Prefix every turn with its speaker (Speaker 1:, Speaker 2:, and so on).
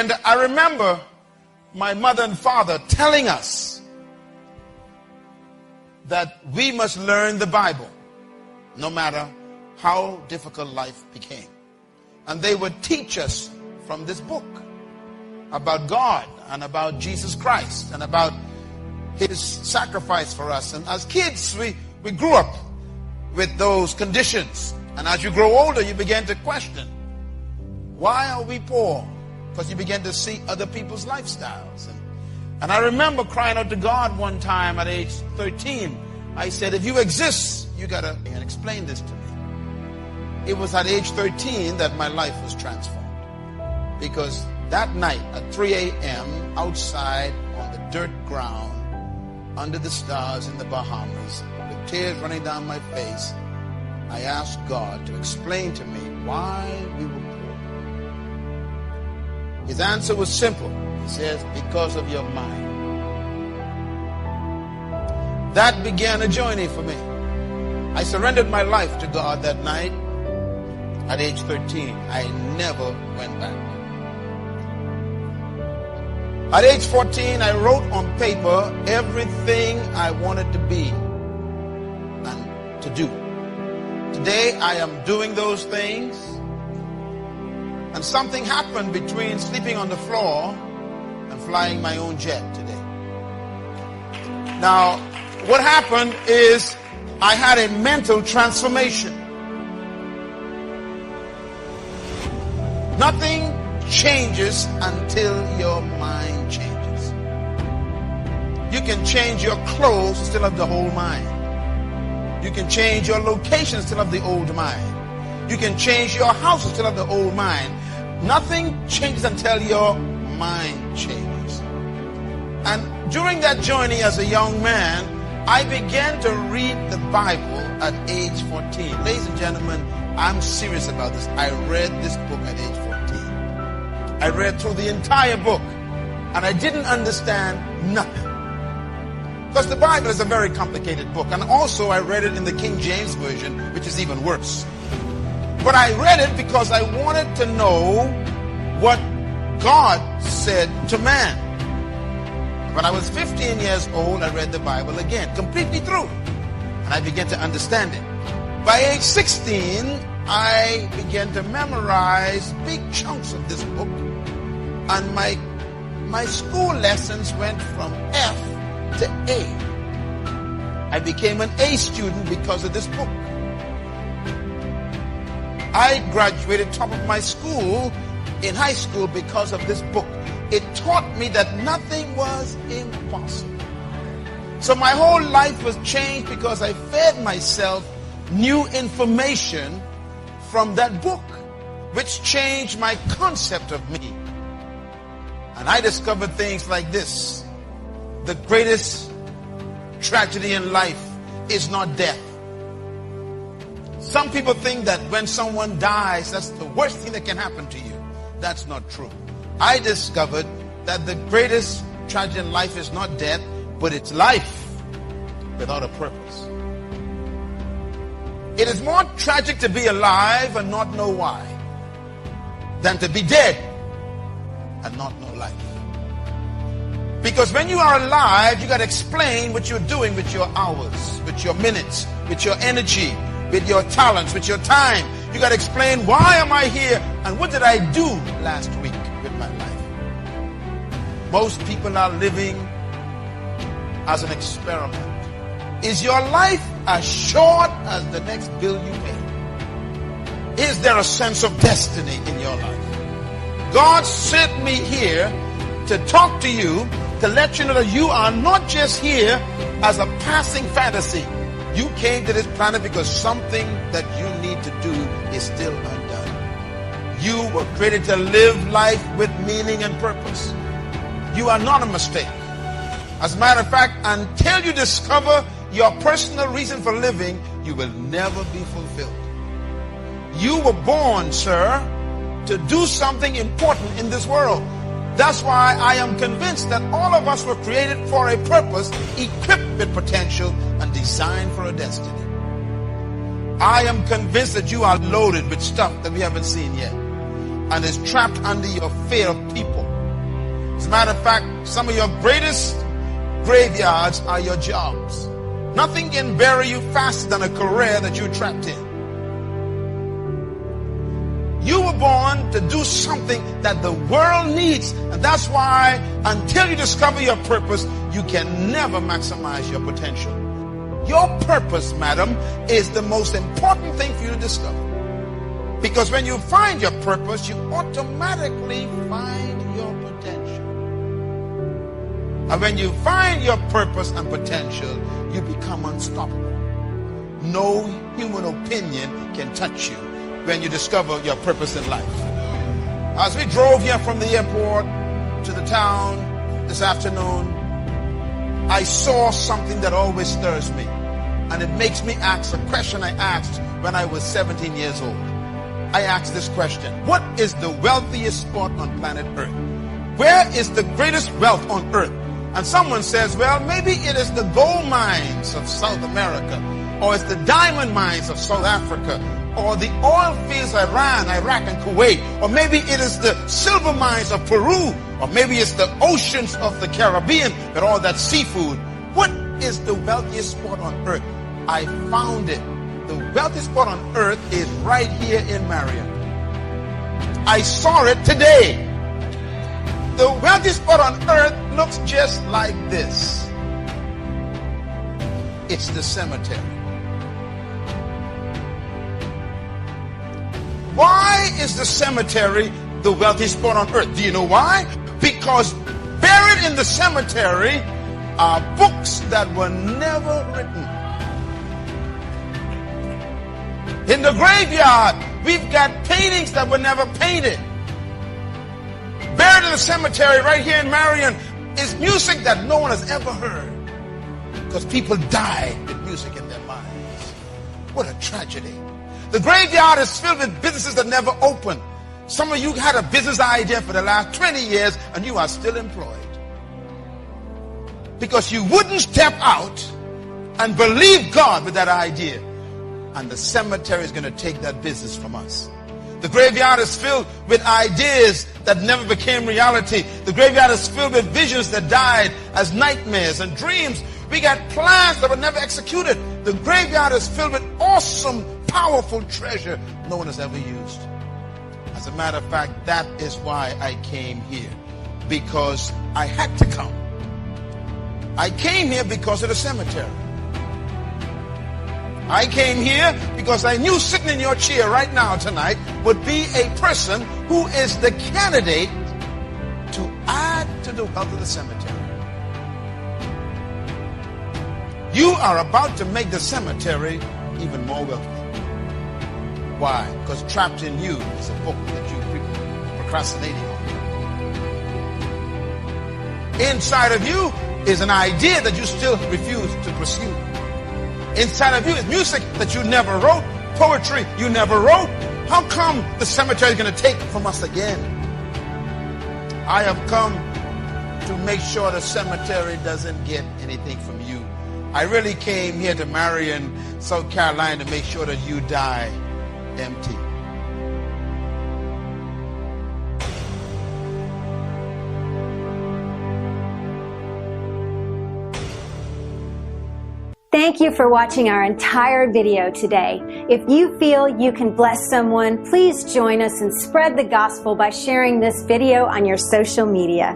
Speaker 1: And I remember my mother and father telling us that we must learn the Bible no matter how difficult life became. And they would teach us from this book about God and about Jesus Christ and about his sacrifice for us. And as kids, we grew up with those conditions. And as you grow older, you begin to question, why are we poor? Because you begin to see other people's lifestyles. And I remember crying out to God one time at age 13. I said, if you exist, you got to explain this to me. It was at age 13 that my life was transformed. Because that night at 3 a.m. outside on the dirt ground, under the stars in the Bahamas, with tears running down my face, I asked God to explain to me why we were poor. His answer was simple. He says, because of your mind. That began a journey for me. I surrendered my life to God that night at age 13. I never went back. At age 14, I wrote on paper everything I wanted to be and to do. Today, I am doing those things. And something happened between sleeping on the floor and flying my own jet today. Now, what happened is I had a mental transformation. Nothing changes until your mind changes. You can change your clothes, still have the whole mind. You can change your location, still have the old mind. You can change your house, still have the old mind. Nothing changes until your mind changes. And during that journey as a young man, I began to read the Bible at age 14. Ladies and gentlemen, I'm serious about this. I read this book at age 14. I read through the entire book, and I didn't understand nothing. Because the Bible is a very complicated book. And also I read it in the King James Version, which is even worse. But I read it because I wanted to know what God said to man. When I was 15 years old, I read the Bible again, completely through. And I began to understand it. By age 16, I began to memorize big chunks of this book. And my school lessons went from F to A. I became an A student because of this book. I graduated top of my school in high school because of this book. It taught me that nothing was impossible. So my whole life was changed because I fed myself new information from that book, which changed my concept of me. And I discovered things like this. The greatest tragedy in life is not death. Some people think that when someone dies, that's the worst thing that can happen to you. That's not true. I discovered that the greatest tragedy in life is not death, but it's life without a purpose. It is more tragic to be alive and not know why than to be dead and not know life. Because when you are alive, you got to explain what you're doing with your hours, with your minutes, with your energy, with your talents, with your time. You got to explain, why am I here and what did I do last week with my life? Most people are living as an experiment. Is your life as short as the next bill you pay? Is there a sense of destiny in your life? God sent me here to talk to you, to let you know that you are not just here as a passing fantasy. You came to this planet because something that you need to do is still undone. You were created to live life with meaning and purpose. You are not a mistake. As a matter of fact, until you discover your personal reason for living, you will never be fulfilled. You were born, sir, to do something important in this world. That's why I am convinced that all of us were created for a purpose, equipped with potential, and designed for a destiny. I am convinced that you are loaded with stuff that we haven't seen yet, and is trapped under your fear of people. As a matter of fact, some of your greatest graveyards are your jobs. Nothing can bury you faster than a career that you're trapped in. You were born to do something that the world needs. And that's why until you discover your purpose, you can never maximize your potential. Your purpose, madam, is the most important thing for you to discover. Because when you find your purpose, you automatically find your potential. And when you find your purpose and potential, you become unstoppable. No human opinion can touch you when you discover your purpose in life. As we drove here from the airport to the town this afternoon, I saw something that always stirs me. And it makes me ask a question I asked when I was 17 years old. I asked this question: what is the wealthiest spot on planet Earth? Where is the greatest wealth on earth? And someone says, well, maybe it is the gold mines of South America, or it's the diamond mines of South Africa, or the oil fields of Iran, Iraq, and Kuwait, or maybe it is the silver mines of Peru, or maybe it's the oceans of the Caribbean with all that seafood. What is the wealthiest spot on earth? I found it. The wealthiest spot on earth is right here in Marion. I saw it today. The wealthiest spot on earth looks just like this. It's the cemetery. Why is the cemetery the wealthiest spot on earth? Do you know why? Because buried in the cemetery are books that were never written. In the graveyard, we've got paintings that were never painted. Buried in the cemetery right here in Marion is music that no one has ever heard. Because people died with music in their minds. What a tragedy. The graveyard is filled with businesses that never open. Some of you had a business idea for the last 20 years and you are still employed. Because you wouldn't step out and believe God with that idea. And the cemetery is going to take that business from us. The graveyard is filled with ideas that never became reality. The graveyard is filled with visions that died as nightmares and dreams. We got plans that were never executed. The graveyard is filled with awesome, powerful treasure no one has ever used. As a matter of fact, that is why I came here. Because I had to come. I came here because of the cemetery. I came here because I knew sitting in your chair right now tonight would be a person who is the candidate to add to the wealth of the cemetery. You are about to make the cemetery even more wealthy. Why? Because trapped in you is a book that you're procrastinating on. Inside of you is an idea that you still refuse to pursue. Inside of you is music that you never wrote, poetry you never wrote. How come the cemetery is going to take from us again? I have come to make sure the cemetery doesn't get anything from you. I really came here to Marion, South Carolina to make sure that you die empty.
Speaker 2: Thank you for watching our entire video today. If you feel you can bless someone, please join us and spread the gospel by sharing this video on your social media.